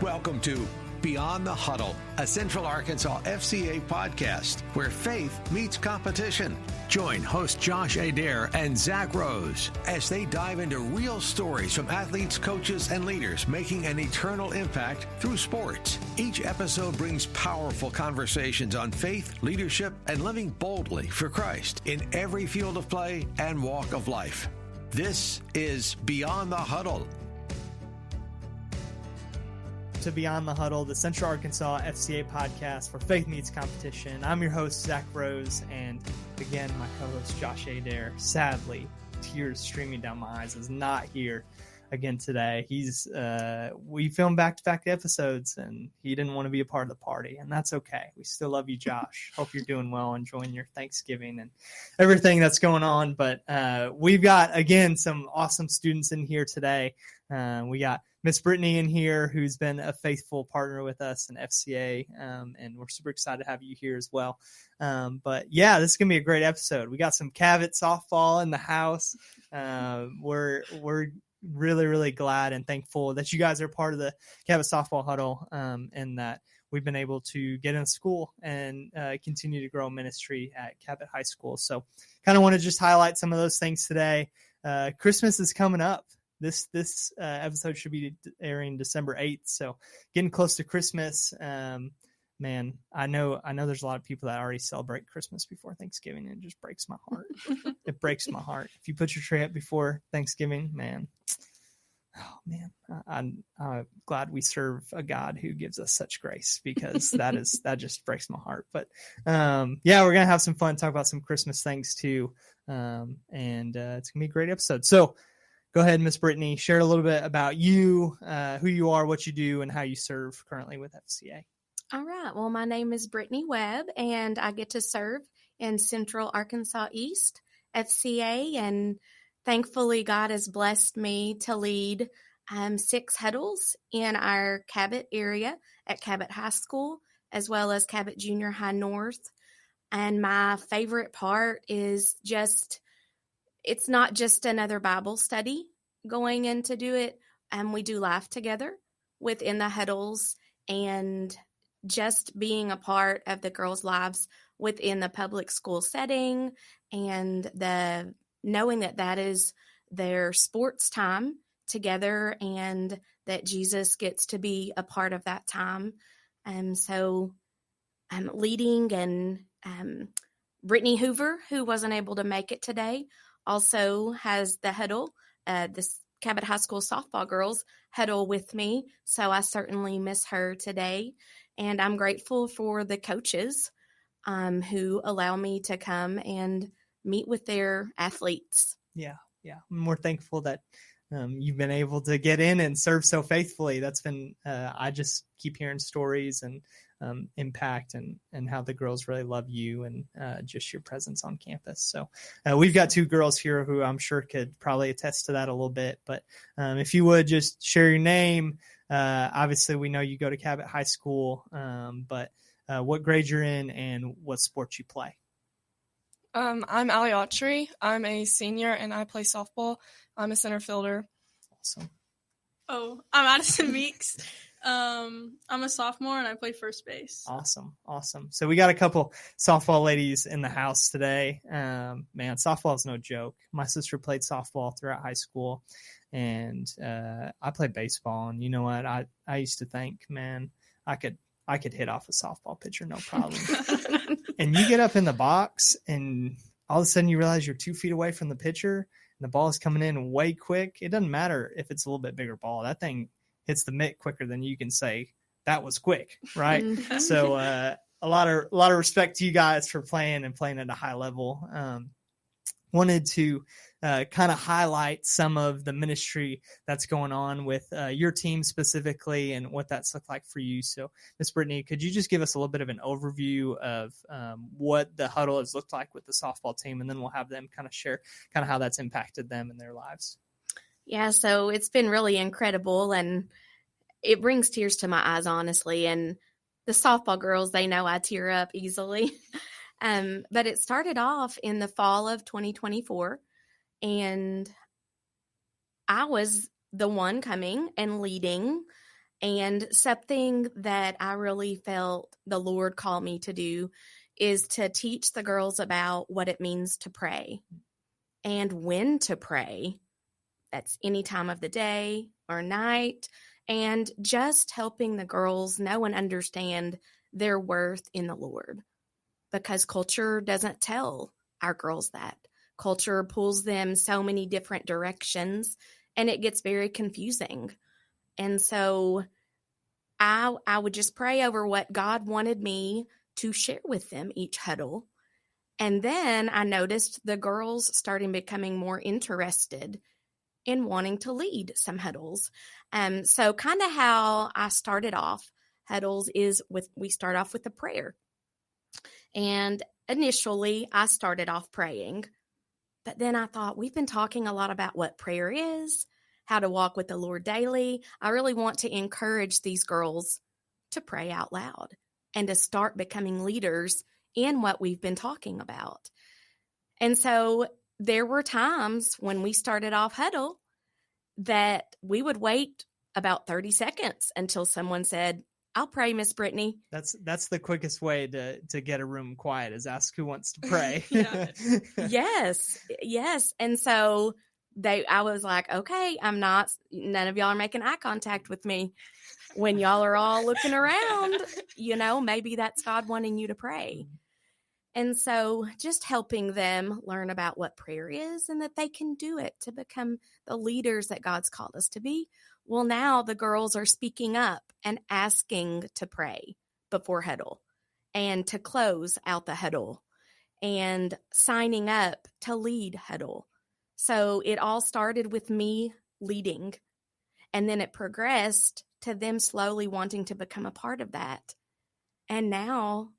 Welcome to Beyond the Huddle, a Central Arkansas FCA podcast where faith meets competition. Join host Josh Adair and Zach Rose as they dive into real stories from athletes, coaches, and leaders making an eternal impact through sports. Each episode brings powerful conversations on faith, leadership, and living boldly for Christ in every field of play and walk of life. This is Beyond the Huddle. To Beyond the Huddle, the Central Arkansas FCA podcast for faith meets competition. I'm your host, Zach Rose, and again, my co-host, Josh Adair. Sadly, tears streaming down my eyes, is not here again today. We filmed back-to-back episodes, and he didn't want to be a part of the party, and that's okay. We still love you, Josh. Hope you're doing well, enjoying your Thanksgiving and everything that's going on. But we've got, again, some awesome students in here today. We got Miss Brittany in here, who's been a faithful partner with us in FCA, and we're super excited to have you here as well. But yeah, this is gonna be a great episode. We got some Cabot Softball in the house. We're really, really glad and thankful that you guys are part of the Cabot Softball Huddle, and that we've been able to get in school and continue to grow ministry at Cabot High School. So kind of want to just highlight some of those things today. Christmas is coming up. This episode should be airing December 8th. So getting close to Christmas. Man, I know there's a lot of people that already celebrate Christmas before Thanksgiving, and it just breaks my heart. It breaks my heart. If you put your tree up before Thanksgiving, man, I'm glad we serve a God who gives us such grace, because that just breaks my heart. But yeah, we're gonna have some fun, talk about some Christmas things too, and it's gonna be a great episode. So go ahead, Miss Brittany, share a little bit about you, who you are, what you do, and how you serve currently with FCA. All right. Well, my name is Brittany Webb, and I get to serve in Central Arkansas East FCA. And thankfully, God has blessed me to lead 6 huddles in our Cabot area at Cabot High School, as well as Cabot Junior High North. And my favorite part is it's not just another Bible study going in to do it. We do life together within the huddles, and just being a part of the girls' lives within the public school setting, and knowing that is their sports time together, and that Jesus gets to be a part of that time. So I'm leading, and Brittany Hoover, who wasn't able to make it today, also has the huddle, this Cabot High School softball girls huddle with me. So I certainly miss her today. And I'm grateful for the coaches who allow me to come and meet with their athletes. Yeah. I'm more thankful that you've been able to get in and serve so faithfully. That's been, I just keep hearing stories and impact and how the girls really love you and just your presence on campus. So we've got 2 girls here who I'm sure could probably attest to that a little bit. But if you would just share your name. Obviously, we know you go to Cabot High School, but what grade you're in and what sports you play. I'm Allie Autry. I'm a senior, and I play softball. I'm a center fielder. Awesome. Oh, I'm Addison Meeks. I'm a sophomore, and I play first base. Awesome. So we got a couple softball ladies in the house today. Man, softball is no joke. My sister played softball throughout high school, and I played baseball. And you know what? I used to think, man, I could hit off a softball pitcher, no problem. And you get up in the box, and all of a sudden you realize you're 2 feet away from the pitcher, and the ball is coming in way quick. It doesn't matter if it's a little bit bigger ball. That thing hits the mitt quicker than you can say that was quick, right? So a lot of respect to you guys for playing at a high level. Wanted to kind of highlight some of the ministry that's going on with your team specifically and what that's looked like for you. So, Ms. Brittany, could you just give us a little bit of an overview of what the huddle has looked like with the softball team, and then we'll have them kind of share kind of how that's impacted them in their lives. Yeah, so it's been really incredible, and it brings tears to my eyes, honestly. And the softball girls, they know I tear up easily. But it started off in the fall of 2024, and I was the one coming and leading And something that I really felt the Lord called me to do is to teach the girls about what it means to pray and when to pray. That's any time of the day or night, and just helping the girls know and understand their worth in the Lord, because culture doesn't tell our girls that. Culture pulls them so many different directions, and it gets very confusing. And so I would just pray over what God wanted me to share with them each huddle. And then I noticed the girls starting becoming more interested in wanting to lead some huddles. So kind of how I started off huddles is we start off with a prayer. And initially I started off praying, but then I thought, we've been talking a lot about what prayer is, how to walk with the Lord daily. I really want to encourage these girls to pray out loud and to start becoming leaders in what we've been talking about. And so there were times when we started off huddle that we would wait about 30 seconds until someone said, I'll pray, Miss Brittany. That's the quickest way to get a room quiet, is ask who wants to pray. Yes. And so I was like, okay, none of y'all are making eye contact with me. When y'all are all looking around, maybe that's God wanting you to pray. And so just helping them learn about what prayer is and that they can do it to become the leaders that God's called us to be. Well, now the girls are speaking up and asking to pray before huddle and to close out the huddle and signing up to lead huddle. So it all started with me leading, and then it progressed to them slowly wanting to become a part of that. And now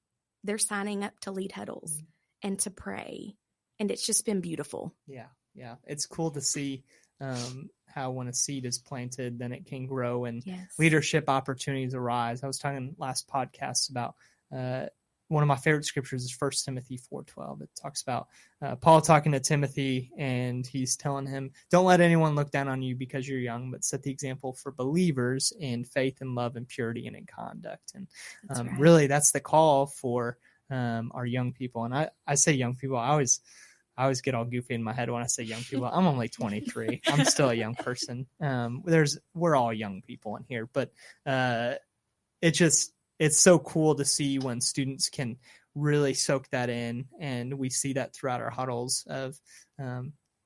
they're signing up to lead huddles and to pray. And it's just been beautiful. Yeah. It's cool to see how when a seed is planted, then it can grow and leadership opportunities arise. I was talking last podcast about one of my favorite scriptures is 1 Timothy 4:12. It talks about Paul talking to Timothy, and he's telling him, don't let anyone look down on you because you're young, but set the example for believers in faith and love and purity and in conduct. And really, that's the call for our young people. And I say young people, I always get all goofy in my head when I say young people. I'm only 23. I'm still a young person. We're all young people in here, but it's so cool to see when students can really soak that in. And we see that throughout our huddles of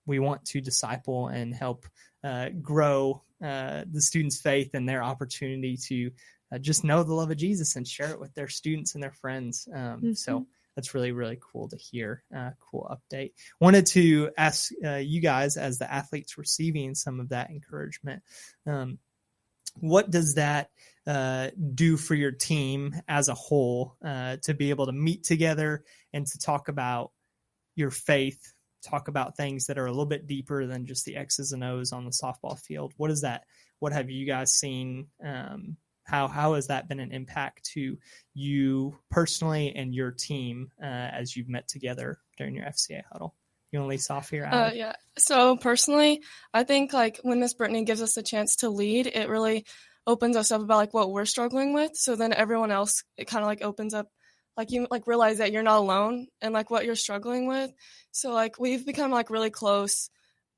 we want to disciple and help grow the students' faith and their opportunity to just know the love of Jesus and share it with their students and their friends. So that's really, really cool to hear. Cool update. Wanted to ask you guys, as the athletes receiving some of that encouragement, what does that do for your team as a whole to be able to meet together and to talk about your faith, talk about things that are a little bit deeper than just the X's and O's on the softball field? What is that? What have you guys seen? How has that been an impact to you personally and your team as you've met together during your FCA huddle? You want to lead off here, Allie? Yeah. So personally, I think when Miss Brittany gives us a chance to lead, it really opens us up about what we're struggling with. So then everyone else, it kind of opens up, you realize that you're not alone and what you're struggling with. So we've become really close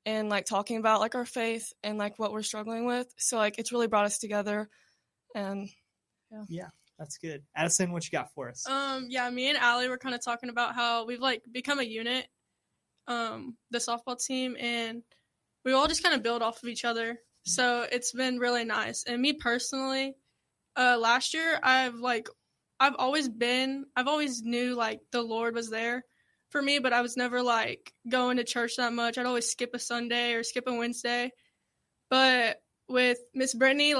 and talking about our faith and what we're struggling with. So it's really brought us together. And yeah, that's good. Addison, what you got for us? Me and Allie were kind of talking about how we've become a unit, the softball team, and we all just kind of build off of each other. So it's been really nice. And me personally, last year I've always knew the Lord was there for me, but I was never going to church that much. I'd always skip a Sunday or skip a Wednesday. But with Miss Brittany,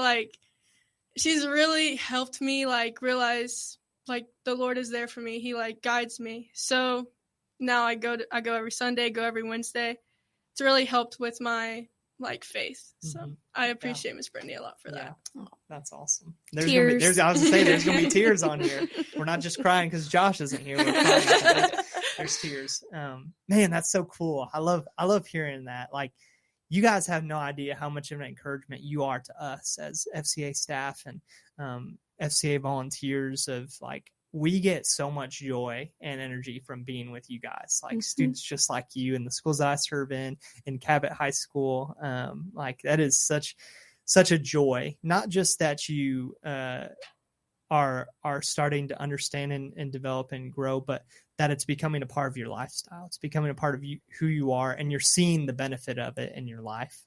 she's really helped me realize the Lord is there for me. He guides me. So now I go every Sunday, go every Wednesday. It's really helped with my faith. So I appreciate Miss Brittany a lot for that. Oh, that's awesome. There's gonna be tears on here. We're not just crying because Josh isn't here. We're crying. There's tears. Man, that's so cool. I love hearing that. you guys have no idea how much of an encouragement you are to us as FCA staff and FCA volunteers. Of like, we get so much joy and energy from being with you guys, like students just like you in the schools that I serve in Cabot High School. Like, that is such a joy, not just that you are starting to understand and develop and grow, but that it's becoming a part of your lifestyle. It's becoming a part of you, who you are, and you're seeing the benefit of it in your life.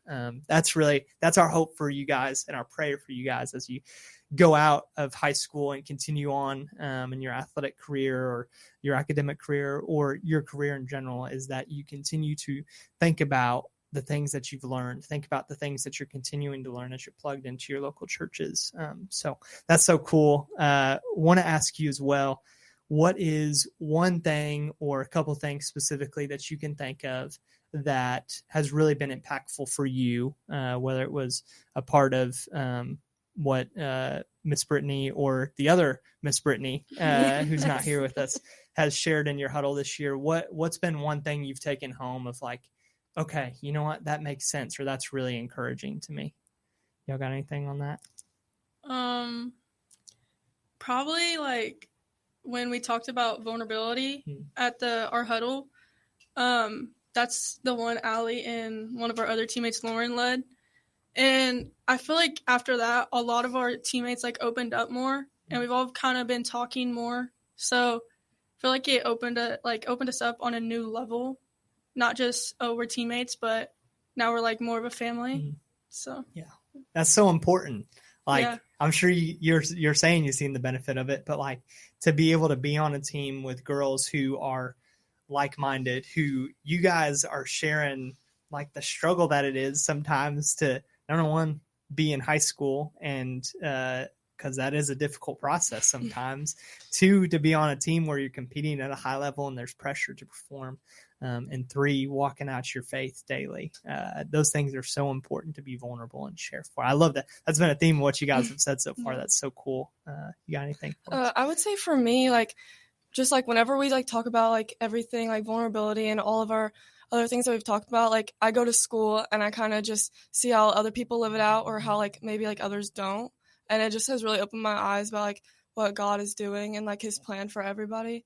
That's our hope for you guys and our prayer for you guys as you go out of high school and continue on in your athletic career or your academic career or your career in general, is that you continue to think about the things that you've learned, think about the things that you're continuing to learn as you're plugged into your local churches. So that's so cool. Want to ask you as well, what is one thing or a couple things specifically that you can think of that has really been impactful for you, whether it was a part of what Miss Brittany or the other Miss Brittany, who's not here with us, has shared in your huddle this year? What's been one thing you've taken home of like, okay, you know what, that makes sense, or that's really encouraging to me? Y'all got anything on that? Probably like when we talked about vulnerability at our huddle. That's the one Allie and one of our other teammates, Lauren, led. And I feel like after that, a lot of our teammates like opened up more, and we've all kind of been talking more. So I feel like it opened us up on a new level. Not just, we're teammates, but now we're like more of a family. So yeah, that's so important. Like, yeah. I'm sure you're saying you've seen the benefit of it, but like, to be able to be on a team with girls who are like-minded, who you guys are sharing like the struggle that it is sometimes to, number one, be in high school, and because that is a difficult process sometimes. Two, to be on a team where you're competing at a high level and there's pressure to perform. And three, walking out your faith daily. Those things are so important to be vulnerable and share for. I love that. That's been a theme of what you guys have said so far. That's so cool. You got anything? I would say for me, like, just like whenever we like talk about like everything, like vulnerability and all of our other things that we've talked about, like I go to school and I kind of just see how other people live it out, or how like maybe like others don't. And it just has really opened my eyes about like what God is doing and like his plan for everybody.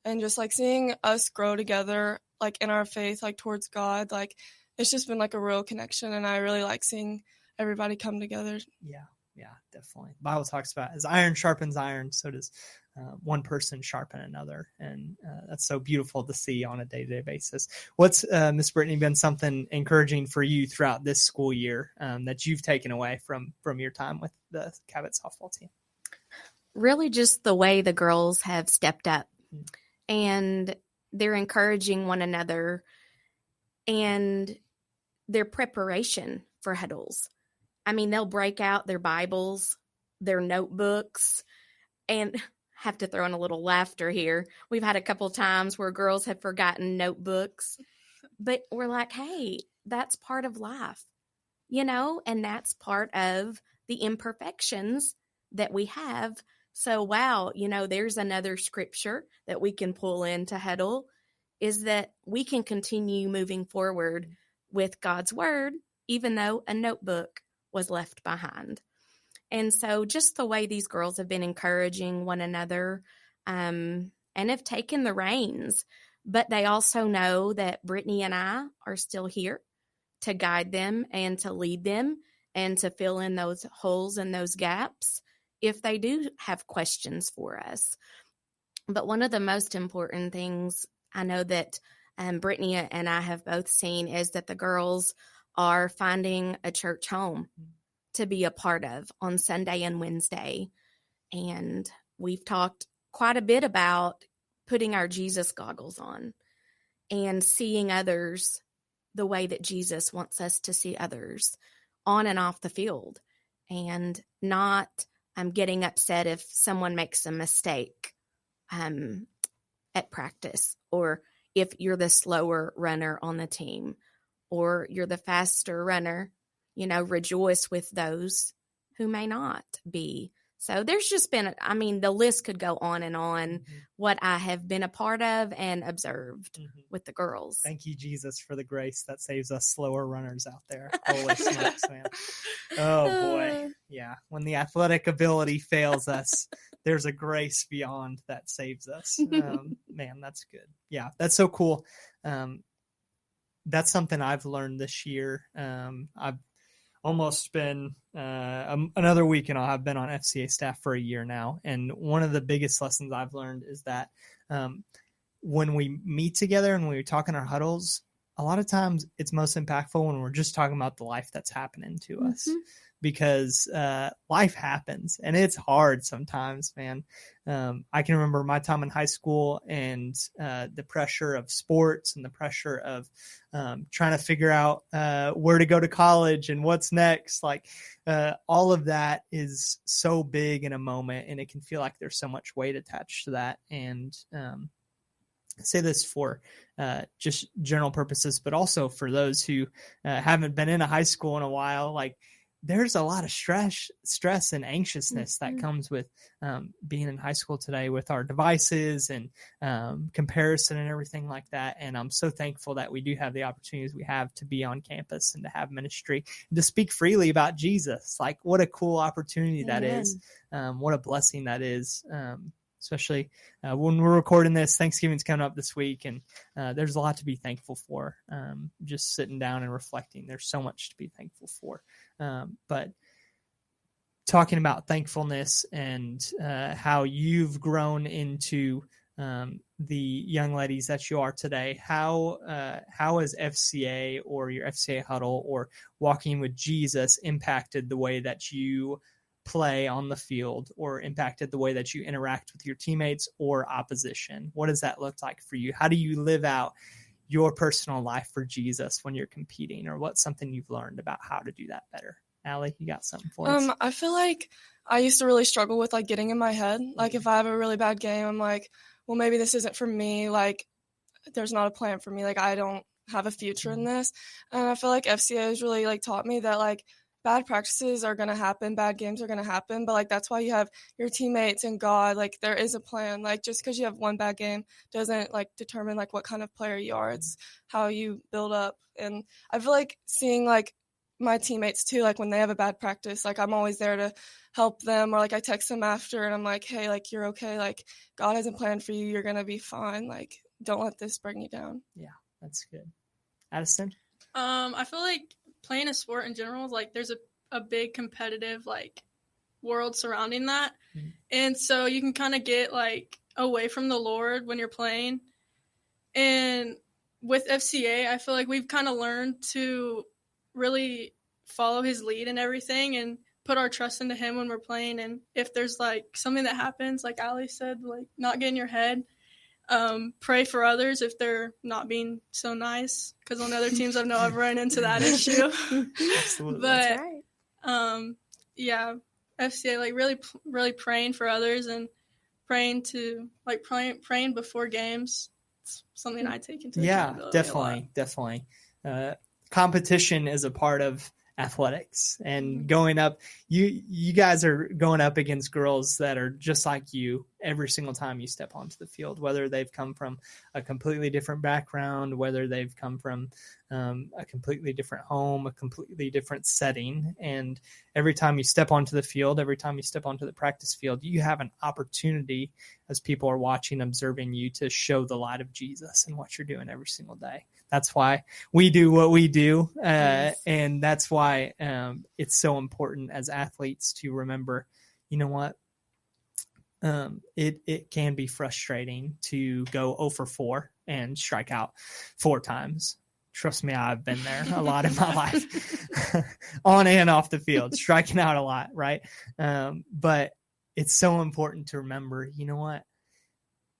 And just like seeing us grow together, like in our faith, like towards God, like it's just been like a real connection. And I really like seeing everybody come together. Yeah, definitely. The Bible talks about as iron sharpens iron, so does one person sharpen another. And that's so beautiful to see on a day-to-day basis. What's, Miss Brittany, been something encouraging for you throughout this school year that you've taken away from your time with the Cabot softball team? Really just the way the girls have stepped up. And they're encouraging one another, and their preparation for huddles. I mean, they'll break out their Bibles, their notebooks, and have to throw in a little laughter here. We've had a couple times where girls have forgotten notebooks, but we're like, hey, that's part of life, and that's part of the imperfections that we have. So, wow, there's another scripture that we can pull into huddle, is that we can continue moving forward with God's word, even though a notebook was left behind. And so just the way these girls have been encouraging one another and have taken the reins, but they also know that Brittany and I are still here to guide them and to lead them and to fill in those holes and those gaps if they do have questions for us. But one of the most important things I know that Brittany and I have both seen is that the girls are finding a church home to be a part of on Sunday and Wednesday. And we've talked quite a bit about putting our Jesus goggles on and seeing others the way that Jesus wants us to see others on and off the field, and not getting upset if someone makes a mistake at practice, or if you're the slower runner on the team, or you're the faster runner. Rejoice with those who may not be So there's just been, I mean, the list could go on and on, what I have been a part of and observed with the girls. Thank you, Jesus, for the grace that saves us slower runners out there. Holy smokes, man. Oh, boy. Yeah. When the athletic ability fails us, there's a grace beyond that saves us. Man, that's good. Yeah, that's so cool. That's something I've learned this year. I've almost been another week and I've been on FCA staff for a year now. And one of the biggest lessons I've learned is that when we meet together and when we talk in our huddles, a lot of times it's most impactful when we're just talking about the life that's happening to us, because life happens and it's hard sometimes, man. I can remember my time in high school and the pressure of sports and the pressure of trying to figure out where to go to college and what's next. Like all of that is so big in a moment, and it can feel like there's so much weight attached to that. And I say this for just general purposes, but also for those who haven't been in a high school in a while. Like, there's a lot of stress and anxiousness that comes with being in high school today with our devices and comparison and everything like that. And I'm so thankful that we do have the opportunities we have to be on campus and to have ministry and to speak freely about Jesus. Like, what a cool opportunity that is. What a blessing that is. Especially when we're recording this, Thanksgiving's coming up this week, and there's a lot to be thankful for. Just sitting down and reflecting, there's so much to be thankful for. But talking about thankfulness and how you've grown into the young ladies that you are today, how has FCA or your FCA huddle or walking with Jesus impacted the way that you play on the field, or impacted the way that you interact with your teammates or opposition? What does that look like for you? How do you live out your personal life for Jesus when you're competing, or what's something you've learned about how to do that better? Allie, you got something for us? I feel like I used to really struggle with like getting in my head. Like if I have a really bad game, I'm like, well, maybe this isn't for me. Like there's not a plan for me. Like I don't have a future in this. And I feel like FCA has really like taught me that like bad practices are going to happen, bad games are going to happen, but like that's why you have your teammates and God. Like there is a plan. Like just because you have one bad game doesn't like determine like what kind of player you are. It's how you build up. And I feel like seeing like my teammates too, like when they have a bad practice, like I'm always there to help them, or like I text them after and I'm like, hey, like you're okay, like God has a plan for you, you're gonna be fine, like don't let this bring you down. Yeah, that's good. Addison? I feel like playing a sport in general, like there's a big competitive like world surrounding that, and so you can kind of get like away from the Lord when you're playing. And with FCA, I feel like we've kind of learned to really follow his lead and everything and put our trust into him when we're playing. And if there's like something that happens, like Allie said, like not get in your head, pray for others if they're not being so nice, because on other teams I've run into that issue. Absolutely. But That's right. yeah, FCA, like really praying for others and praying before games. It's something I take into accountability. Definitely. Competition is a part of athletics, and going up, you guys are going up against girls that are just like you every single time you step onto the field, whether they've come from a completely different background, whether they've come from a completely different home, a completely different setting. And every time you step onto the field, every time you step onto the practice field, you have an opportunity as people are watching, observing you, to show the light of Jesus in what you're doing every single day. That's why we do what we do. And that's why it's so important as athletes to remember, you know what? It can be frustrating to go 0 for 4 and strike out 4 times. Trust me, I've been there a lot in my life, on and off the field, striking out a lot, right? But it's so important to remember, you know what?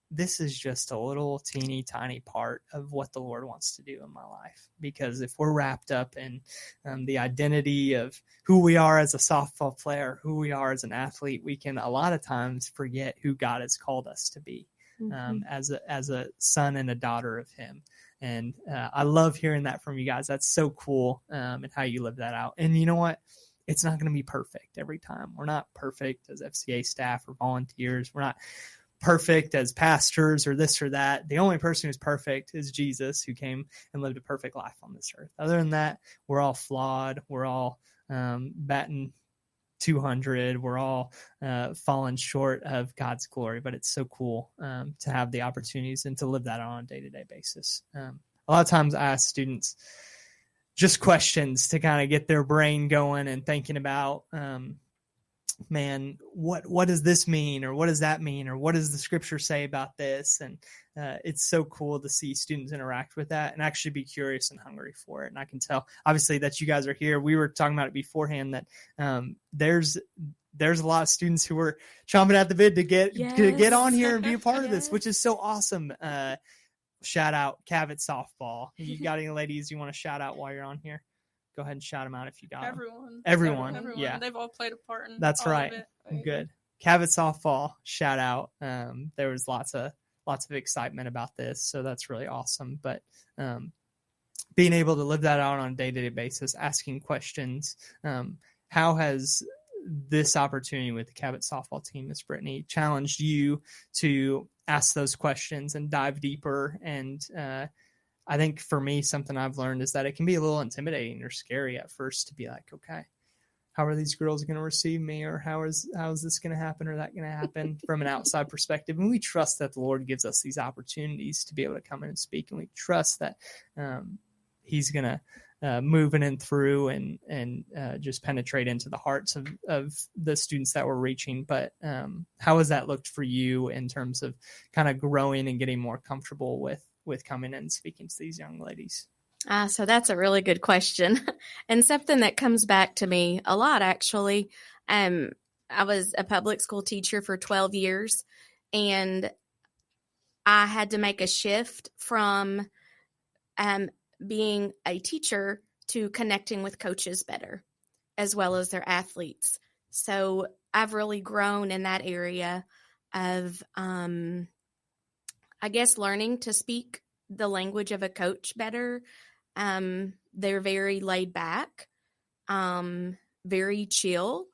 This is just a little teeny tiny part of what the Lord wants to do in my life. Because if we're wrapped up in the identity of who we are as a softball player, who we are as an athlete, we can a lot of times forget who God has called us to be as a son and a daughter of him. And I love hearing that from you guys. That's so cool, and how you live that out. And you know what? it's not going to be perfect every time. We're not perfect as FCA staff or volunteers. We're not perfect as pastors or this or that. The only person who's perfect is Jesus, who came and lived a perfect life on this earth. Other than that, we're all flawed. We're all batting 200. We're all falling short of God's glory, but it's so cool to have the opportunities and to live that on a day-to-day basis. A lot of times I ask students just questions to kind of get their brain going and thinking about, man, what does this mean? Or what does that mean? Or what does the scripture say about this? And it's so cool to see students interact with that and actually be curious and hungry for it. And I can tell, obviously, that you guys are here. We were talking about it beforehand, that there's a lot of students who are chomping at the bit to get on here and be a part of this, which is so awesome. Shout out Cabot Softball. You got any ladies you want to shout out while you're on here? Go ahead and shout them out if you got them. Everyone. Yeah. They've all played a part in That's all right. of it. Good. Cabot Softball, shout out. There was lots of excitement about this, so that's really awesome. But being able to live that out on a day-to-day basis, asking questions, how has this opportunity with the Cabot Softball team, Miss Brittany, challenged you to ask those questions and dive deeper? And I think for me, something I've learned is that it can be a little intimidating or scary at first to be like, okay, how are these girls going to receive me? Or how is this going to happen or that going to happen from an outside perspective? And we trust that the Lord gives us these opportunities to be able to come in and speak. And we trust that he's going to move in and through and just penetrate into the hearts of the students that we're reaching. But how has that looked for you in terms of kind of growing and getting more comfortable with coming in and speaking to these young ladies? So that's a really good question, and something that comes back to me a lot, actually. I was a public school teacher for 12 years, and I had to make a shift from being a teacher to connecting with coaches better, as well as their athletes. So I've really grown in that area of, I guess, learning to speak the language of a coach better. They're very laid back, very chill.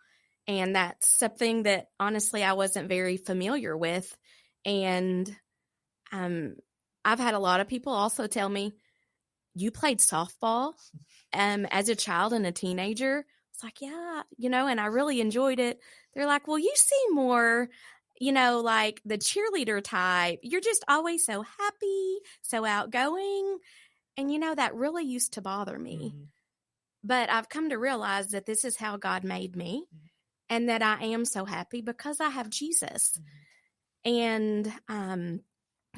And that's something that honestly I wasn't very familiar with. And I've had a lot of people also tell me, you played softball as a child and a teenager? It's like, yeah, and I really enjoyed it. They're like, well, you seem more, like the cheerleader type. You're just always so happy, so outgoing. And, that really used to bother me. Mm-hmm. But I've come to realize that this is how God made me, and that I am so happy because I have Jesus. Mm-hmm. And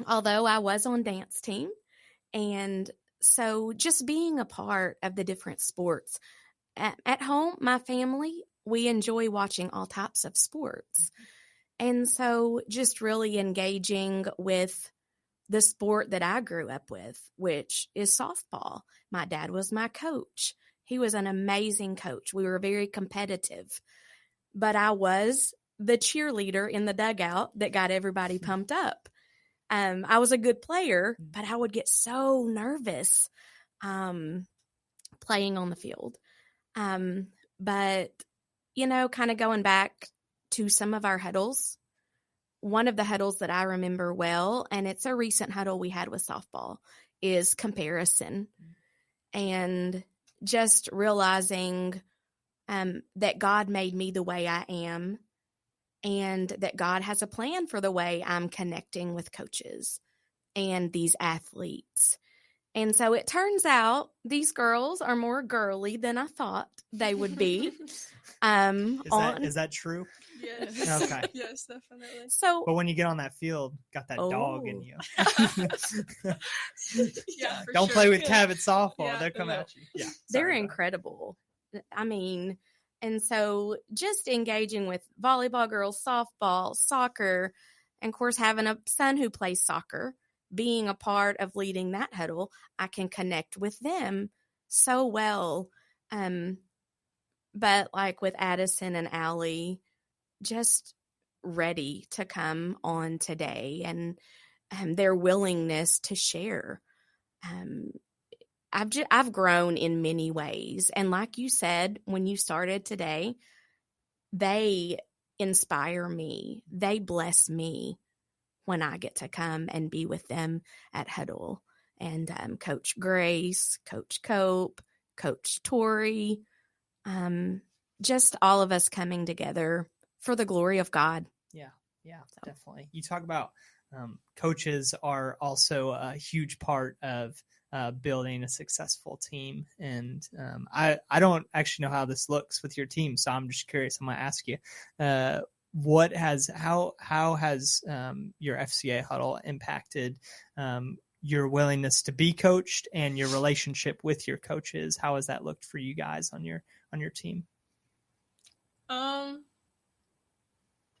although I was on dance team, and so just being a part of the different sports, at home, my family, we enjoy watching all types of sports. And so just really engaging with the sport that I grew up with, which is softball. My dad was my coach. He was an amazing coach. We were very competitive, but I was the cheerleader in the dugout that got everybody pumped up. I was a good player, but I would get so nervous playing on the field. But, kind of going back to some of our huddles, one of the huddles that I remember well, and it's a recent huddle we had with softball, is comparison. And just realizing that God made me the way I am, and that God has a plan for the way I'm connecting with coaches and these athletes. And so it turns out these girls are more girly than I thought they would be. Is that true? Yes. Okay. Yes, definitely. But when you get on that field, got that dog in you. Yeah, Don't play with Cabot Softball. Yeah, They'll come at you. Yeah. They're incredible. I mean, and so just engaging with volleyball girls, softball, soccer, and of course having a son who plays soccer, being a part of leading that huddle, I can connect with them so well. But like with Addison and Allie, just ready to come on today, and their willingness to share. I've grown in many ways. And like you said, when you started today, they inspire me. They bless me when I get to come and be with them at Huddle. And Coach Grace, Coach Cope, Coach Tori, just all of us coming together for the glory of God. Yeah, definitely. You talk about coaches are also a huge part of building a successful team. And I don't actually know how this looks with your team, so I'm just curious. I'm going to ask you, how has your FCA Huddle impacted your willingness to be coached and your relationship with your coaches? How has that looked for you guys on your team?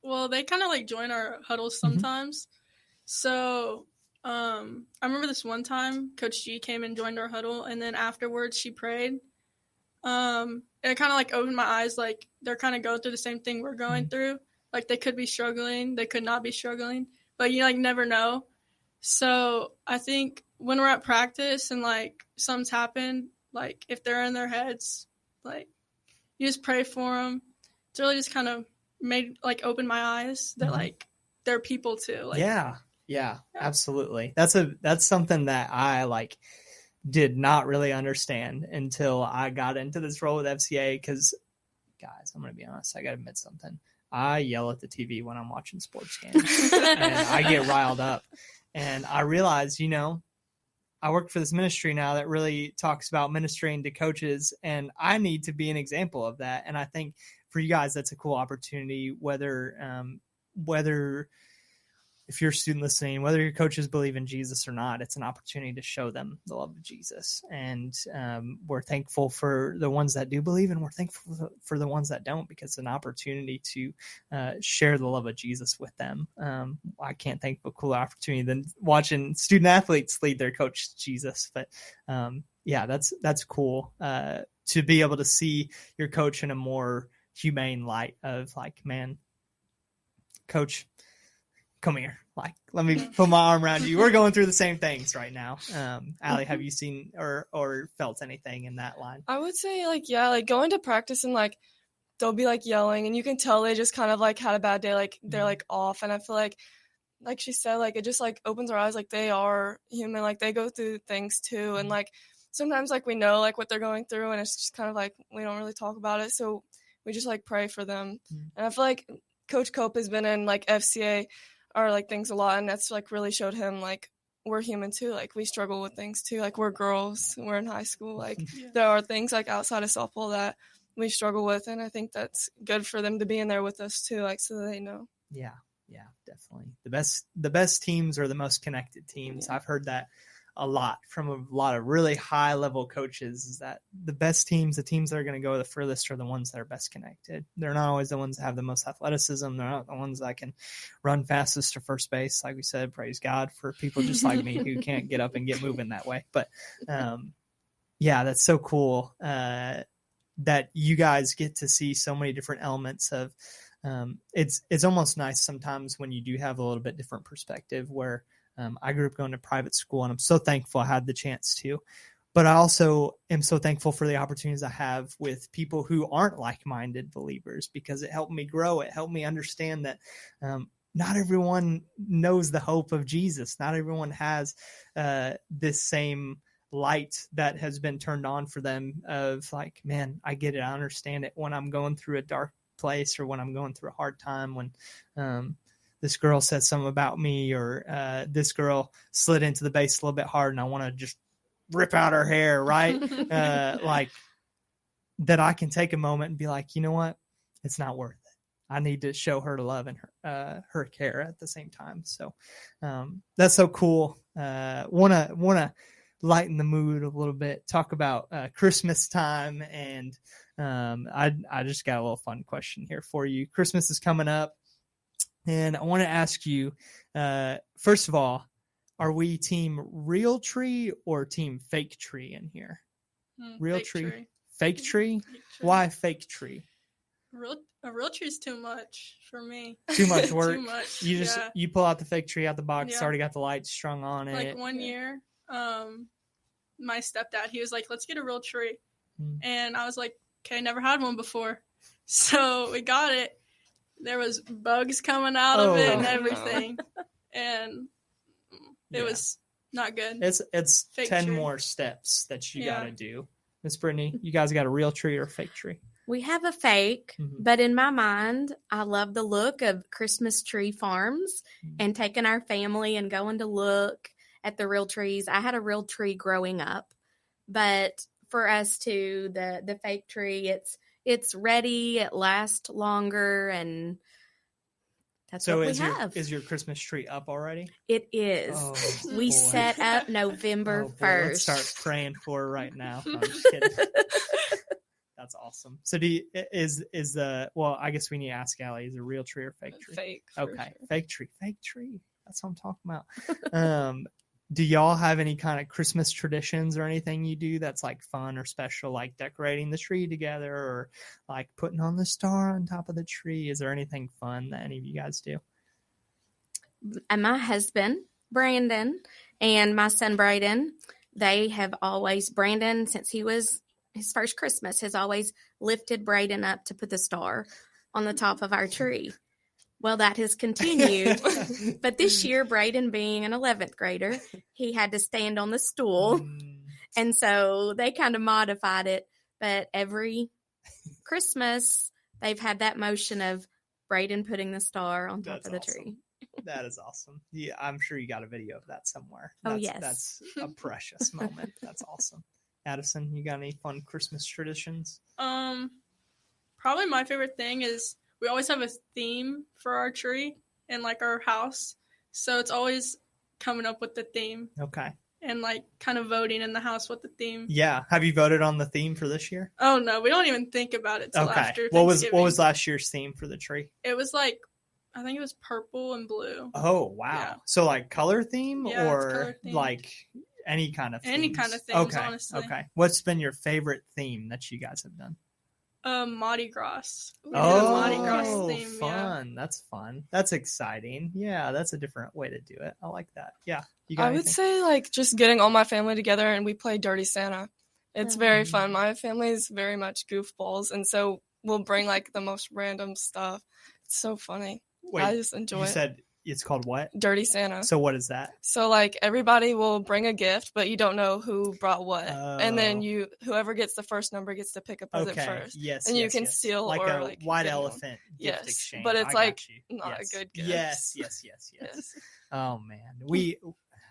Well, they kind of like join our huddles sometimes. So I remember this one time Coach G came and joined our huddle, and then afterwards she prayed. And it kind of like opened my eyes, like they're kind of going through the same thing we're going through. Like they could be struggling, they could not be struggling, but you like never know. So I think when we're at practice and like something's happened, like if they're in their heads, like you just pray for them. It's really just kind of opened my eyes that like they're people too. Like, yeah, absolutely. That's something that I did not really understand until I got into this role with FCA. Because guys, I'm going to be honest, I got to admit something. I yell at the TV when I'm watching sports games and I get riled up. And I realized, I work for this ministry now that really talks about ministering to coaches, and I need to be an example of that. And I think for you guys, that's a cool opportunity, whether if you're a student listening, whether your coaches believe in Jesus or not, it's an opportunity to show them the love of Jesus. And we're thankful for the ones that do believe, and we're thankful for the ones that don't, because it's an opportunity to share the love of Jesus with them. I can't think of a cooler opportunity than watching student athletes lead their coach to Jesus. But that's cool to be able to see your coach in a more humane light of like, man, coach, come here. Let me put my arm around you. We're going through the same things right now. Allie, have you seen or felt anything in that line? I would say going to practice and they'll be yelling, and you can tell they just kind of had a bad day. They're off. And I feel like she said, it just opens our eyes. They are human. They go through things too. And sometimes we know what they're going through, and it's just kind of we don't really talk about it. So we just pray for them. And I feel like Coach Cope has been in FCA or things a lot, and that's really showed him we're human too. We struggle with things too. We're girls, we're in high school. There are things outside of softball that we struggle with, and I think that's good for them to be in there with us too, so that they know. Yeah, definitely. The best teams are the most connected teams. I've heard that a lot from a lot of really high level coaches, is that the best teams, the teams that are going to go the furthest, are the ones that are best connected. They're not always the ones that have the most athleticism. They're not the ones that can run fastest to first base. Like we said, praise God for people just like me who can't get up and get moving that way. But that's so cool that you guys get to see so many different elements of it's almost nice sometimes when you do have a little bit different perspective, where I grew up going to private school, and I'm so thankful I had the chance to. But I also am so thankful for the opportunities I have with people who aren't like-minded believers, because it helped me grow. It helped me understand that not everyone knows the hope of Jesus. Not everyone has this same light that has been turned on for them of man, I get it. I understand it when I'm going through a dark place, or when I'm going through a hard time, when this girl said something about me, or this girl slid into the base a little bit hard and I want to just rip out her hair, right? That I can take a moment and be like, you know what? It's not worth it. I need to show her love and her care at the same time. So that's so cool. Want to lighten the mood a little bit, talk about Christmas time. And I just got a little fun question here for you. Christmas is coming up. And I want to ask you, first of all, are we team real tree or team fake tree in here? Real tree, fake tree? Why fake tree? A real tree is too much for me. Too much work. Too much. You pull out the fake tree out the box. It's already got the lights strung on it. 1 year, my stepdad. He was like, let's get a real tree. Mm. And I was like, okay, never had one before. So we got it. There was bugs coming out of it and everything. And it was not good. It's Fake 10 tree. more steps that you got to do. Miss Brittany, you guys got a real tree or a fake tree? We have a fake, but in my mind, I love the look of Christmas tree farms and taking our family and going to look at the real trees. I had a real tree growing up, but for us to the fake tree, it's ready, it lasts longer, and that's what we have. Is your Christmas tree up already? It is. Oh, we boy. set up November 1st. Let's start praying for her right now. No, I'm just kidding. That's awesome. So well, I guess we need to ask Allie, is it a real tree or fake tree? Fake. Okay. Sure. Fake tree. That's what I'm talking about. Do y'all have any kind of Christmas traditions or anything you do that's like fun or special, like decorating the tree together or like putting on the star on top of the tree? Is there anything fun that any of you guys do? And my husband, Brandon, and my son, Brayden, they have always, Brandon, since he was his first Christmas, has always lifted Brayden up to put the star on the top of our tree. Well, that has continued. But this year, Brayden being an 11th grader, he had to stand on the stool. And so they kind of modified it. But every Christmas, they've had that motion of Brayden putting the star on top of the tree. That is awesome. Yeah, I'm sure you got a video of that somewhere. Yes. That's a precious moment. That's awesome. Addison, you got any fun Christmas traditions? Probably my favorite thing is we always have a theme for our tree and like our house. So it's always coming up with the theme. Okay. And like kind of voting in the house what the theme. Yeah. Have you voted on the theme for this year? Oh no, we don't even think about it till after What Thanksgiving. was last year's theme for the tree? It was like, I think it was purple and blue. Oh wow. Yeah. So like color theme Yeah, it's or color themed. like any kind of themes? Any kind of themes, honestly. Okay. What's been your favorite theme that you guys have done? Mardi Gras. Oh, Mardi Gras theme. Fun. Yeah. That's fun. That's exciting. Yeah, that's a different way to do it. I like that. Yeah. You got I anything? would say like just getting all my family together and we play Dirty Santa. It's very fun. My family is very much goofballs, and so we'll bring like the most random stuff. It's so funny. Wait, I just enjoy it. You said it's called what? Dirty Santa. So what is that? So like everybody will bring a gift, but you don't know who brought what, and then whoever gets the first number gets to pick a present first. Yes. And you can steal like or a like white get elephant gift Yes, exchange. but it's I like got you. not a good gift. Yes. Oh man,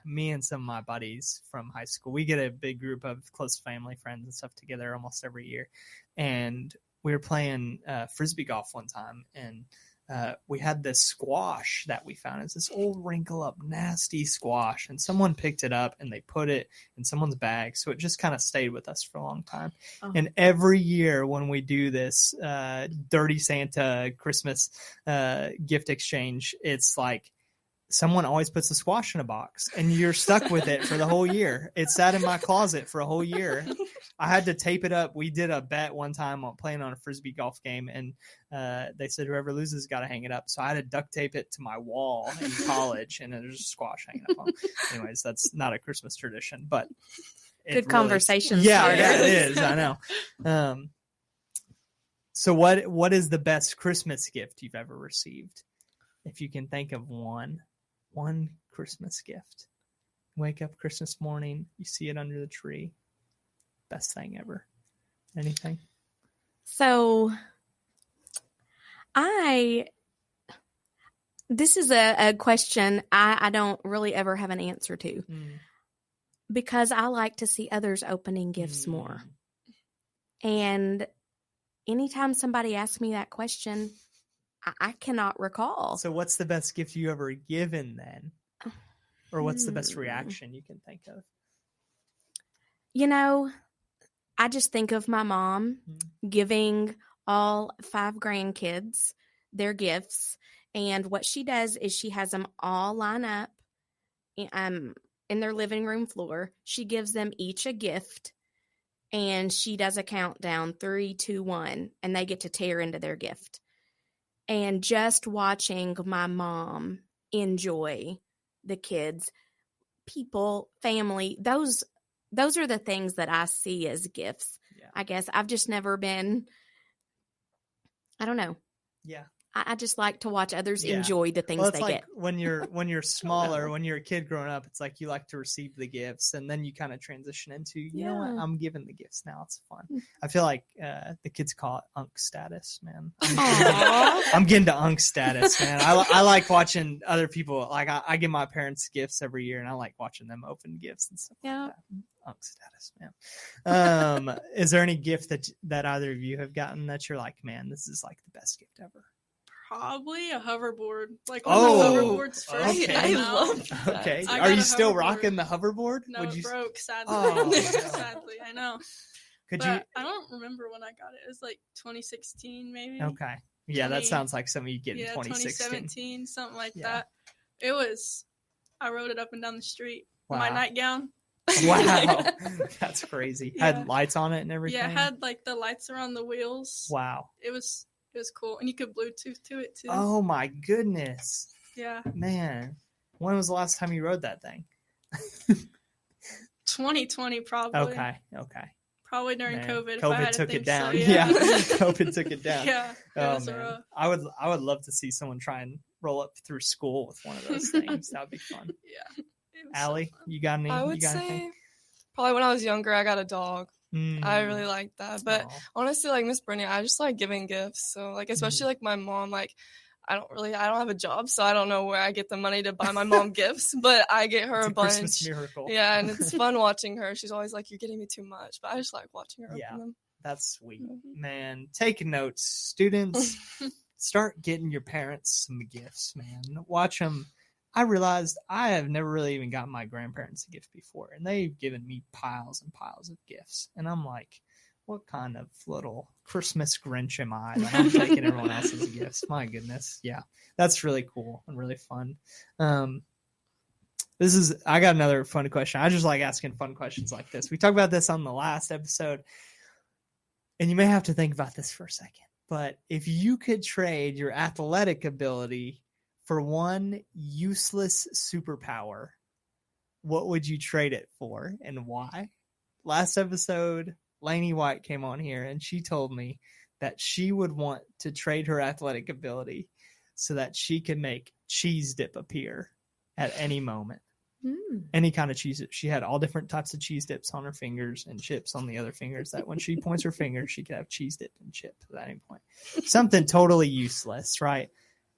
me and some of my buddies from high school, we get a big group of close family friends and stuff together almost every year, and we were playing frisbee golf one time, and we had this squash that we found. It's this old wrinkle up nasty squash, and someone picked it up and they put it in someone's bag, so it just kind of stayed with us for a long time. And every year when we do this Dirty Santa Christmas gift exchange, it's like someone always puts a squash in a box and you're stuck with it for the whole year. It sat in my closet for a whole year. I had to tape it up. We did a bet one time on playing on a frisbee golf game, and they said whoever loses got to hang it up. So I had to duct tape it to my wall in college, and there's a squash hanging up on. Anyways, that's not a Christmas tradition, but good conversation. Yeah, it is. I know. So what is the best Christmas gift you've ever received? If you can think of one Christmas gift. Wake up Christmas morning, you see it under the tree. Best thing ever. Anything? So this is a question I don't really ever have an answer to, because I like to see others opening gifts more. And anytime somebody asks me that question, I cannot recall. So what's the best gift you ever given then? Or what's the best reaction you can think of? You know, I just think of my mom giving all 5 grandkids their gifts. And what she does is she has them all line up in their living room floor. She gives them each a gift. And she does a countdown, 3, 2, 1. And they get to tear into their gift. And just watching my mom enjoy the kids, people, family, those those are the things that I see as gifts. Yeah. I guess I've just never been, I don't know. Yeah. I just like to watch others Yeah. enjoy the things Well, it's they like get. when you're smaller, when you're a kid growing up, it's like you like to receive the gifts, and then you kind of transition into, you know what, Yeah. I'm giving the gifts now. It's fun. I feel like the kids call it unk status, man. Aw. I'm getting to unk status, man. I like watching other people. Like I give my parents gifts every year, and I like watching them open gifts and stuff. Yeah. Like that. Unk status, man. Is there any gift that either of you have gotten that you're like, man, this is like the best gift ever? Probably a hoverboard. Like Oh, when the hoverboards first okay. came I out. love that. Okay. I Are got you a still hoverboard. rocking the hoverboard? No, Would you? it broke, sadly. Oh, no. Sadly, I know. Could But you? I don't remember when I got it. It was like 2016, maybe. Okay. Yeah, that 20 sounds like something you get in Yeah, 2016. 2017, something like Yeah. that. It was, I rode it up and down the street. Wow. My nightgown. Wow. That's crazy. Yeah. Had lights on it and everything. Yeah, it had like the lights around the wheels. Wow. It was cool. And you could Bluetooth to it too. Oh my goodness. Yeah. Man. When was the last time you rode that thing? 2020 probably. Okay. Probably during Man. COVID. If I had COVID to took think it down. So, Yeah. COVID took it down. Yeah. It Oh was man. rough. I would love to see someone try and roll up through school with one of those things. That would be fun. Yeah. It was so Allie, fun. you got any? I you would got say anything? probably when I was younger, I got a dog. I Mm. really liked that. But Aw. honestly, like Miss Brittany, I just like giving gifts. So like, especially like my mom, like I don't have a job, so I don't know where I get the money to buy my mom gifts, but I get her It's a a bunch. Christmas miracle. Yeah, and it's fun watching her. She's always like, "You're getting me too much," but I just like watching her Yeah. open them. That's sweet. Mhm. Man, take notes. Students, start getting your parents some gifts, man. Watch them. I realized I have never really even gotten my grandparents a gift before, and they've given me piles and piles of gifts. And I'm like, what kind of little Christmas Grinch am I that I'm taking everyone else's gifts? My goodness. Yeah, that's really cool and really fun. I got another fun question. I just like asking fun questions like this. We talked about this on the last episode, and you may have to think about this for a second. But if you could trade your athletic ability for one useless superpower, what would you trade it for and why? Last episode, Lainey White came on here and she told me that she would want to trade her athletic ability so that she can make cheese dip appear at any moment. Any kind of cheese dip. She had all different types of cheese dips on her fingers and chips on the other fingers that when she points her finger, she could have cheese dip and chip at any point. Something totally useless, right?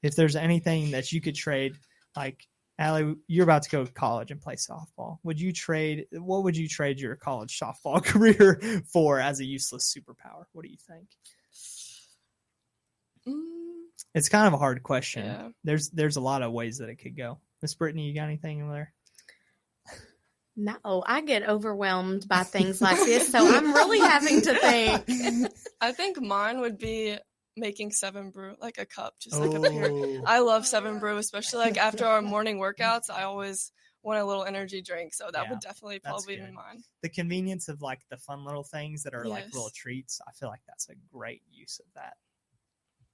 If there's anything that you could trade, like Allie, you're about to go to college and play softball. What would you trade your college softball career for as a useless superpower? What do you think? It's kind of a hard question. Yeah. There's a lot of ways that it could go. Miss Brittany, you got anything in there? No, I get overwhelmed by things like this, so I'm really having to think. I think mine would be making 7 Brew, like a cup, just like appear. I love 7 Brew, especially like after our morning workouts. I always want a little energy drink, so that would definitely probably be mine. The convenience of like the fun little things that are like Yes. little treats. I feel like that's a great use of that.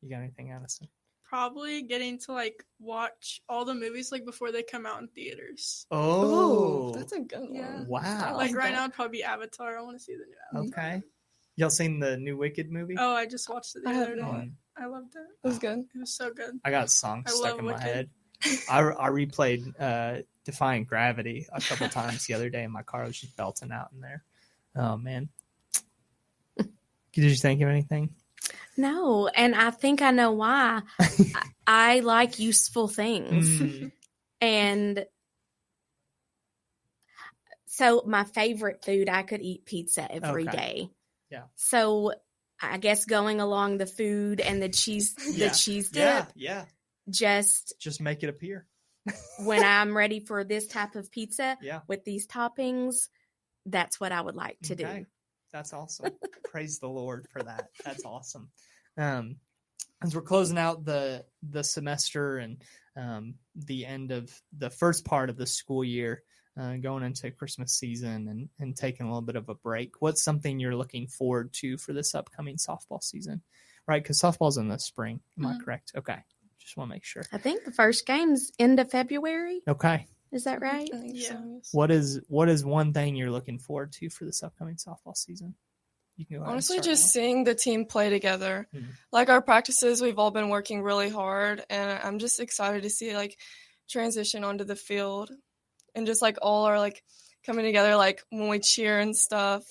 You got anything, Addison? Probably getting to like watch all the movies like before they come out in theaters. Oh, That's a good one. Yeah. wow. Like like right that. now, it'd probably be Avatar. I want to see the new Avatar. Okay. Y'all seen the new Wicked movie? Oh, I just watched it the I other day. haven't. I loved it. It was good. It was so good. I got a song I stuck love in my Wicked. head. I replayed Defying Gravity a couple times the other day, and my car was just belting out in there. Oh, man. Did you think of anything? No, and I think I know why. I like useful things. Mm, And so my favorite food, I could eat pizza every Okay. day. Yeah. So I guess going along the food and the cheese, Yeah. the cheese dip, yeah. just Make it appear. when I'm ready for this type of pizza Yeah. with these toppings, that's what I would like to Okay. do. That's awesome. Praise the Lord for that. That's awesome. As we're closing out the semester and the end of the first part of the school year, going into Christmas season and taking a little bit of a break, what's something you're looking forward to for this upcoming softball season? Right, because softball's in the spring. Am I correct? Okay. Just want to make sure. I think the first game's end of February. Okay. Is that right? I think so, Yeah. yes. What is one thing you're looking forward to for this upcoming softball season? You can go ahead and Honestly, start, just Allie. seeing the team play together. Mhm. Like our practices, we've all been working really hard, and I'm just excited to see like transition onto the field and just like all our like coming together, like when we cheer and stuff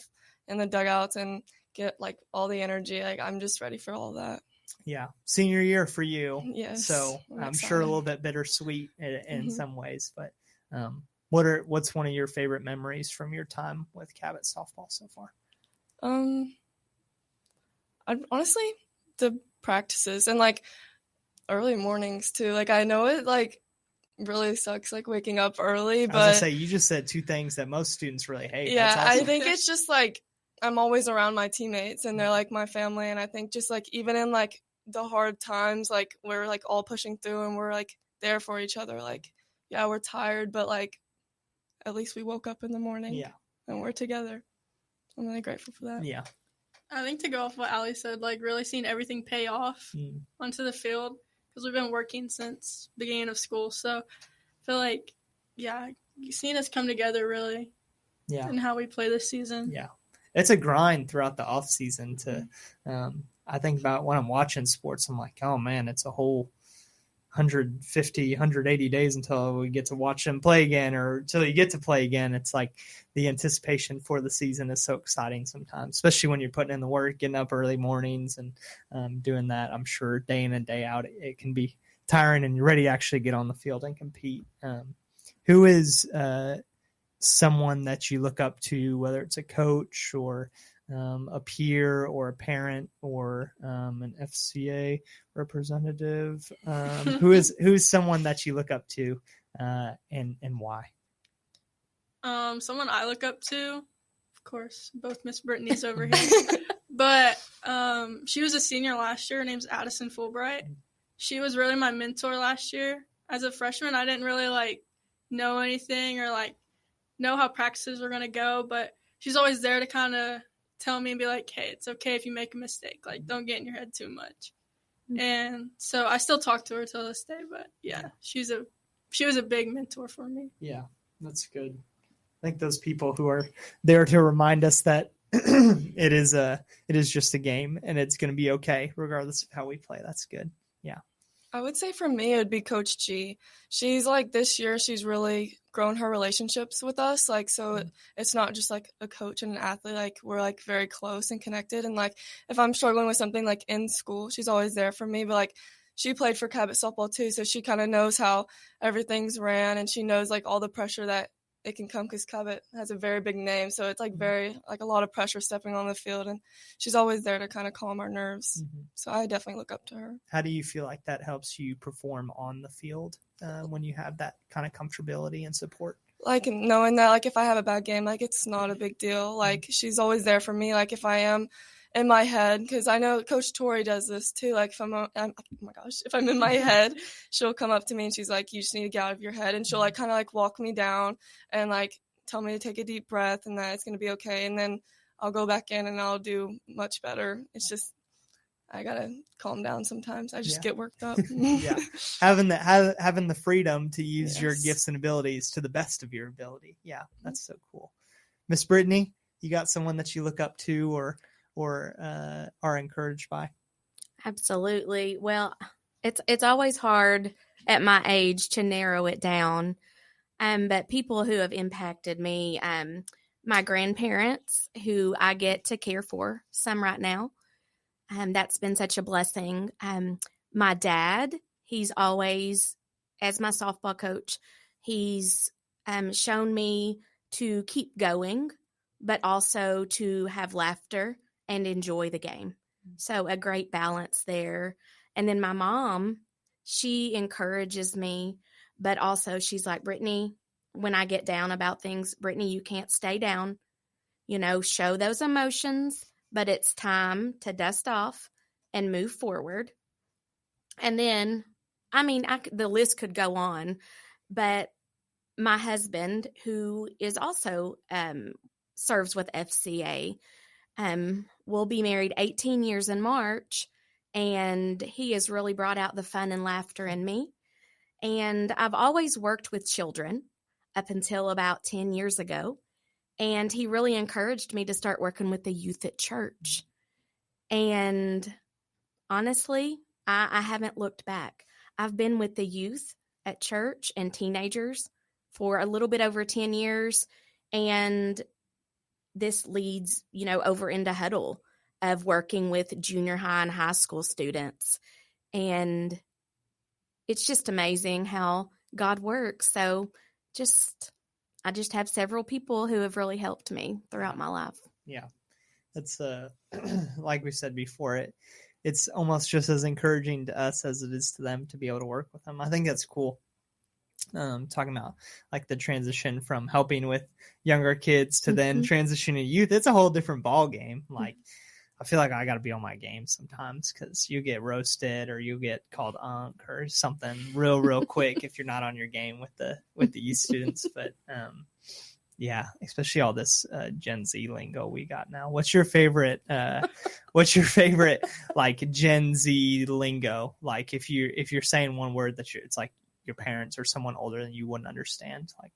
in the dugouts and get like all the energy. Like I'm just ready for all that. Yeah, senior year for you. Yes, So I'm I'm sure a excited. little bit bittersweet in Mhm. some ways, but what's one of your favorite memories from your time with Cabot Softball so far? Honestly, the practices and like early mornings too. Like I know it like really sucks like waking up early, I was gonna but say, you just said two things that most students really hate. yeah, That's awesome. I think it's just like I'm always around my teammates and they're like my family, and I think just like even in like the hard times, like we're like all pushing through and we're like there for each other. Like yeah, we're tired, but like at least we woke up in the morning Yeah, and we're together. I'm really grateful for that. yeah. I think to go off what Allie said, like really seeing everything pay off Mm. onto the field, because we've been working since beginning of school. So I feel like, yeah, seeing us come together really Yeah. and how we play this season. Yeah. It's a grind throughout the off season to, I think about when I'm watching sports, I'm like, oh man, it's a whole 150, 180 days until we get to watch them play again, or until you get to play again. It's like the anticipation for the season is so exciting sometimes, especially when you're putting in the work, getting up early mornings and doing that. I'm sure day in and day out, it can be tiring and you're ready to actually get on the field and compete. Who is someone that you look up to, whether it's a coach or a peer or a parent or an FCA representative? Who's someone that you look up to and why? Someone I look up to, of course, both Miss Brittany's over here. But she was a senior last year. Her name's Addison Fulbright. She was really my mentor last year. As a freshman, I didn't really like know anything or like know how practices were going to go, but she's always there to kind of tell me and be like, hey, it's okay if you make a mistake. Like, don't get in your head too much. And so I still talk to her till this day, but yeah, she was a big mentor for me. Yeah, that's good. I think those people who are there to remind us that it is just a game and it's going to be okay regardless of how we play. That's good. Yeah. I would say for me, it would be Coach G. She's like this year, she's really grown her relationships with us. Like, so it's not just like a coach and an athlete. Like, we're like very close and connected. And like, if I'm struggling with something like in school, she's always there for me. But like, she played for Cabot Softball too. So she kind of knows how everything's ran and she knows like all the pressure that it can come because Cabot has a very big name. So it's like very, like a lot of pressure stepping on the field. And she's always there to kind of calm our nerves. Mm-hmm. So I definitely look up to her. How do you feel like that helps you perform on the field when you have that kind of comfortability and support? Like knowing that, like if I have a bad game, like it's not a big deal. Like she's always there for me. Like if I am in my head, because I know Coach Tori does this too. Like if if I'm in my head, she'll come up to me and she's like, you just need to get out of your head. And she'll like kind of like walk me down and like tell me to take a deep breath and that it's going to be okay. And then I'll go back in and I'll do much better. It's just, I got to calm down sometimes. I just get worked up. Yeah. Having the freedom to use your Yes. gifts and abilities to the best of your ability. Yeah. That's so cool. Miss Brittany, you got someone that you look up to or are encouraged by? Absolutely. Well, it's always hard at my age to narrow it down. But people who have impacted me, my grandparents, who I get to care for, some right now. That's been such a blessing. My dad, he's always, as my softball coach, he's shown me to keep going, but also to have laughter and enjoy the game. So a great balance there. And then my mom, she encourages me, but also she's like, Brittany, when I get down about things, Brittany, you can't stay down. You know, show those emotions, but it's time to dust off and move forward. And then, I mean, the list could go on, but my husband, who is also serves with FCA, will be married 18 years in March, and he has really brought out the fun and laughter in me. And I've always worked with children. up until about 10 years ago. And he really encouraged me to start working with the youth at church. And honestly, I haven't looked back. I've been with the youth at church and teenagers for a little bit over 10 years. And this leads, over into Huddle of working with junior high and high school students. And it's just amazing how God works. So I just have several people who have really helped me throughout my life. Yeah. That's like we said before, it's almost just as encouraging to us as it is to them to be able to work with them. I think that's cool. Talking about like the transition from helping with younger kids to then transitioning to youth. It's a whole different ball game. Like, I feel like I got to be on my game sometimes because you get roasted or you get called unk or something real quick if you're not on your game with the youth students. But yeah, especially all this Gen Z lingo we got now. What's your favorite like Gen Z lingo? Like if you're saying one word that it's like your parents or someone older than you wouldn't understand, like,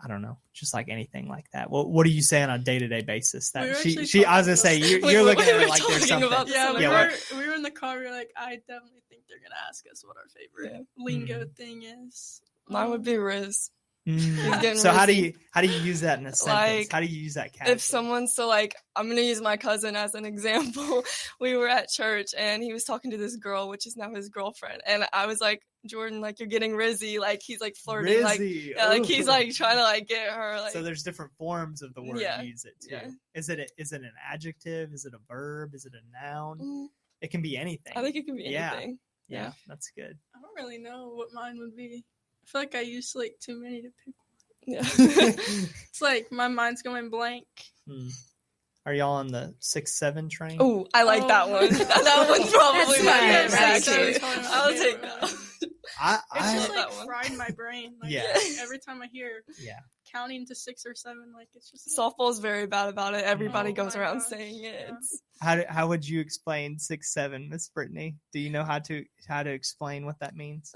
I don't know, just like anything like that. Well, what do you say on a day-to-day basis? That I was gonna say you're looking at it like there's something. We were in the car. We were like, I definitely think they're gonna ask us what our favorite lingo thing is. Mine would be Riz. So how do you use that in a sentence? Like, how do you use that casually? If someone's like, I'm gonna use my cousin as an example. We were at church and he was talking to this girl, which is now his girlfriend, and I was like, Jordan, like, you're getting Rizzy, like he's like flirting, Rizzy. like he's like trying to like get her. Like, so there's different forms of the word you use it too. Yeah. Is it an adjective? Is it a verb? Is it a noun? It can be anything. I think it can be anything. Yeah, that's good. I don't really know what mine would be. I feel like I use like too many to pick one. Yeah. It's like my mind's going blank. Are y'all on the 6-7 train? Oh, I like that one. That one's probably my favorite. I'll take that. It's just like fried my brain. Like, every time I hear counting to 6 or 7, like it's just like, softball's very bad about it. Everybody goes around saying it. Yeah. How would you explain 6-7, Miss Brittany? Do you know how to explain what that means?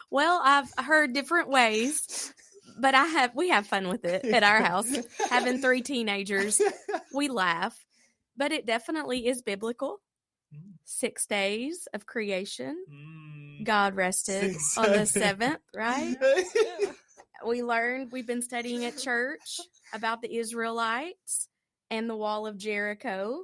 Well, I've heard different ways, but we have fun with it at our house. Having 3 teenagers, we laugh, but it definitely is biblical. 6 days of creation. God rested on the 7th, right? We've been studying at church about the Israelites and the wall of Jericho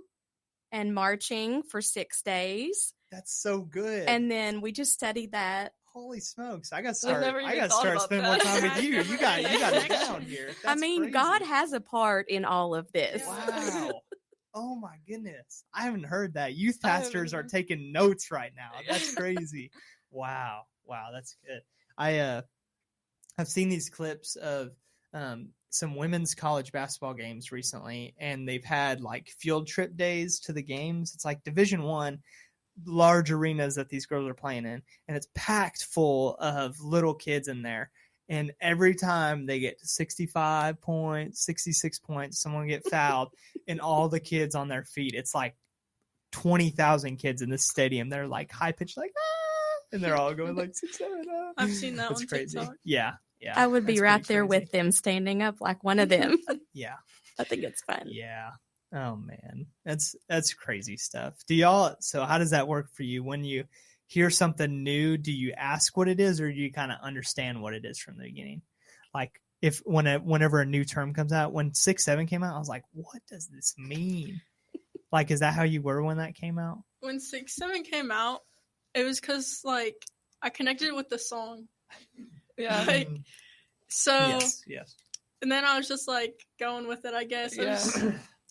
and marching for 6 days. That's so good. And then we just studied that. Holy smokes! I got to start spending more time with you. You got it down here. That's crazy. God has a part in all of this. Wow. Oh my goodness. I haven't heard that. Youth pastors are taking notes right now. That's crazy. Wow. That's good. I've seen these clips of some women's college basketball games recently, and they've had like field trip days to the games. It's like Division I, large arenas that these girls are playing in, and it's packed full of little kids in there. And every time they get 65 points, 66 points, someone get fouled, and all the kids on their feet. It's like 20,000 kids in this stadium. They're like high pitched, like, ah! And they're all going like 6, 7, ah. I've seen that on crazy. TikTok. Yeah. I would be right there with them, standing up like one of them. Yeah. I think it's fun. Yeah. Oh man, that's crazy stuff. So how does that work for you when you hear something new? Do you ask what it is, or do you kind of understand what it is from the beginning? Like whenever a new term comes out, when 6-7 came out, I was like, what does this mean? Like, is that how you were when that came out? When 6-7 came out, it was because like I connected it with the song. Yeah. Like, so yes. And then I was just like going with it, I guess. I was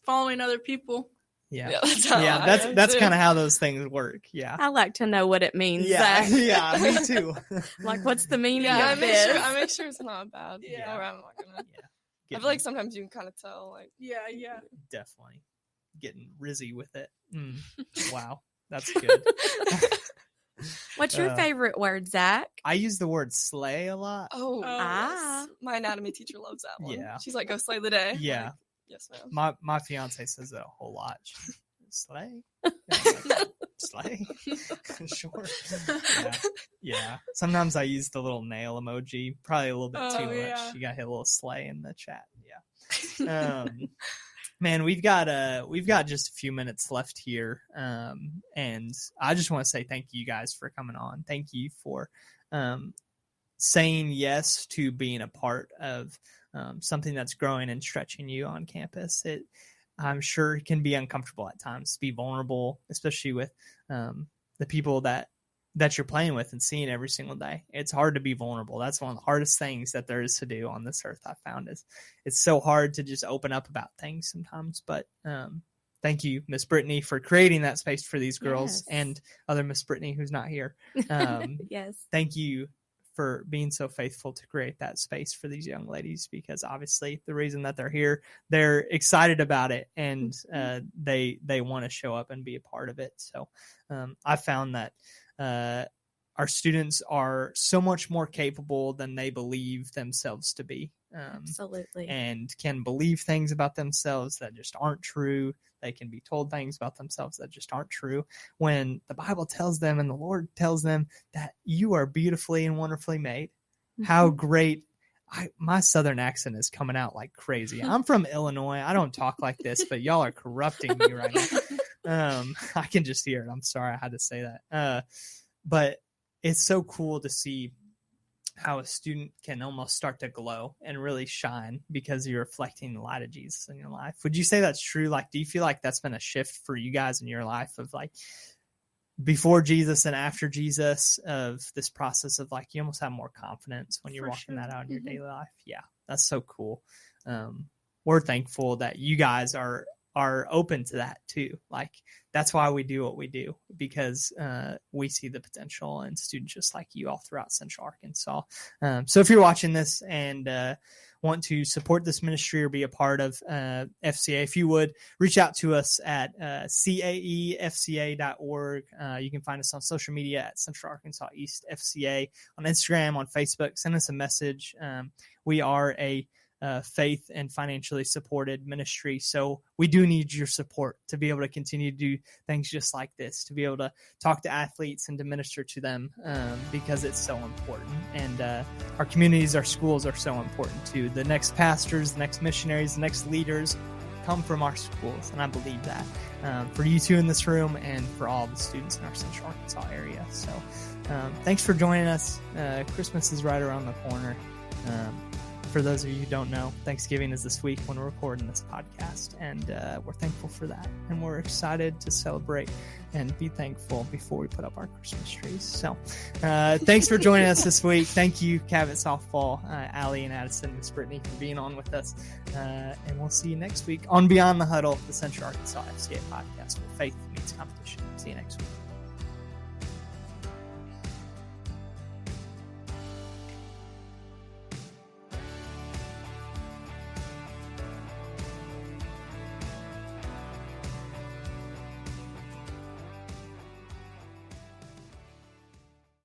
following other people. Yeah, that's kind of how those things work. Yeah, I like to know what it means. Yeah, yeah, me too. Like, what's the meaning of I this? make sure it's not bad. Yeah, or I'm not gonna. Yeah, I feel like sometimes you can kind of tell. Like, yeah, definitely getting rizzy with it. Wow, that's good. What's your favorite word, Zach? I use the word slay a lot. Yes. My anatomy teacher loves that one. Yeah, she's like, go slay the day. Yeah. Like, yes, ma'am. My fiance says that a whole lot. Slay. Slay. Sure. Yeah. Sometimes I use the little nail emoji, probably a little bit too much. You got to hit a little slay in the chat. Yeah. Man, we've got just a few minutes left here. And I just want to say thank you guys for coming on. Thank you for saying yes to being a part of something that's growing and stretching you on campus. I'm sure it can be uncomfortable at times to be vulnerable, especially with the people that you're playing with and seeing every single day. It's hard to be vulnerable. That's one of the hardest things that there is to do on this earth. I found is it's so hard to just open up about things sometimes. But thank you, Miss Brittany, for creating that space for these girls and other Miss Brittany who's not here. Yes. Thank you for being so faithful to create that space for these young ladies, because obviously the reason that they're here, they're excited about it, and they want to show up and be a part of it. So I found that our students are so much more capable than they believe themselves to be. Absolutely. And can believe things about themselves that just aren't true. They can be told things about themselves that just aren't true, when the Bible tells them and the Lord tells them that you are beautifully and wonderfully made. Mm-hmm. How great. My Southern accent is coming out like crazy. I'm from Illinois. I don't talk like this, but y'all are corrupting me right now. I can just hear it. I'm sorry I had to say that. But it's so cool to see how a student can almost start to glow and really shine because you're reflecting the light of Jesus in your life. Would you say that's true? Like, do you feel like that's been a shift for you guys in your life of like before Jesus and after Jesus, of this process of like, you almost have more confidence when you're walking that out in your daily life? Yeah, that's so cool. We're thankful that you guys are open to that too. Like, that's why we do what we do, because we see the potential in students just like you all throughout Central Arkansas. So if you're watching this and want to support this ministry or be a part of FCA, if you would, reach out to us at caefca.org. You can find us on social media at Central Arkansas East FCA, on Instagram, on Facebook. Send us a message. We are a faith and financially supported ministry, so we do need your support to be able to continue to do things just like this, to be able to talk to athletes and to minister to them, because it's so important. And our communities, our schools are so important too. The next pastors, the next missionaries, the next leaders come from our schools, and I believe that for you two in this room and for all the students in our Central Arkansas area. So thanks for joining us. Christmas is right around the corner. For those of you who don't know, Thanksgiving is this week when we're recording this podcast, and we're thankful for that. And we're excited to celebrate and be thankful before we put up our Christmas trees. So thanks for joining us this week. Thank you, Cabot Softball, Allie and Addison, Miss Brittany, for being on with us. And we'll see you next week on Beyond the Huddle, the Central Arkansas FCA podcast, where faith meets competition. See you next week.